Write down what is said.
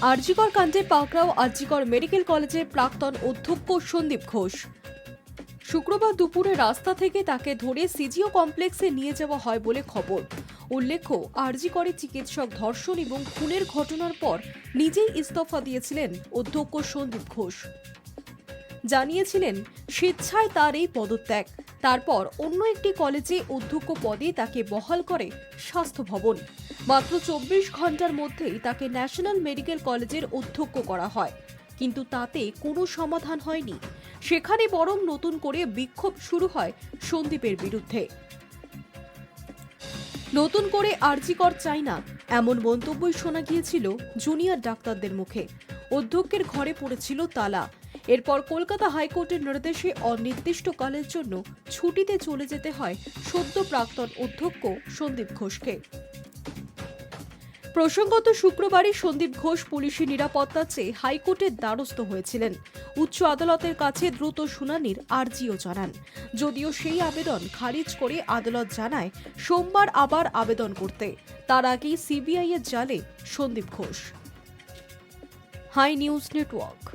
আরজিকর কাণ্ডে পাকড়াও আরজিকর মেডিকেল কলেজের প্রাক্তন অধ্যক্ষ সন্দীপ ঘোষ। শুক্রবার দুপুরে রাস্তা থেকে তাকে ধরে সিজিও কমপ্লেক্সে নিয়ে যাওয়া হয় বলে খবর। উল্লেখ্য, আরজিকরে চিকিৎসক ধর্ষণ এবং খুনের ঘটনার পর নিজেই ইস্তফা দিয়েছিলেন অধ্যক্ষ সন্দীপ ঘোষ। জানিয়েছিলেন স্বেচ্ছায় তার এই পদত্যাগ। তারপর অন্য একটি কলেজে অধ্যক্ষ পদে তাকে বহাল করে স্বাস্থ্য ভবন। মাত্র 24 ঘন্টার মধ্যেই তাকে ন্যাশনাল মেডিকেল কলেজের অধ্যক্ষ করা হয়, কিন্তু তাতে কোনো সমাধান হয়নি। সেখানে বরং নতুন করে বিক্ষোভ শুরু হয় সন্দীপের বিরুদ্ধে। নতুন করে আরজিকর চাই না, এমন মন্তব্যই শোনা গিয়েছিল জুনিয়র ডাক্তারদের মুখে। অধ্যক্ষের ঘরে পড়েছিল তালা। এরপর কলকাতা হাইকোর্টের নির্দেশে অনির্দিষ্টকালের জন্য ছুটিতে চলে যেতে হয় সদ্য প্রাক্তন অধ্যক্ষ সন্দীপ ঘোষকে। প্রসঙ্গত, শুক্রবারই সন্দীপ ঘোষ পুলিশি নিরাপত্তা চেয়ে হাইকোর্টের দ্বারস্থ হয়েছিলেন। উচ্চ আদালতের কাছে দ্রুত শুনানির আর্জিও জানান। যদিও সেই আবেদন খারিজ করে আদালত জানায় সোমবার আবার আবেদন করতে। তার আগেই সিবিআই এর জালে Sandip Ghosh. Hi news network.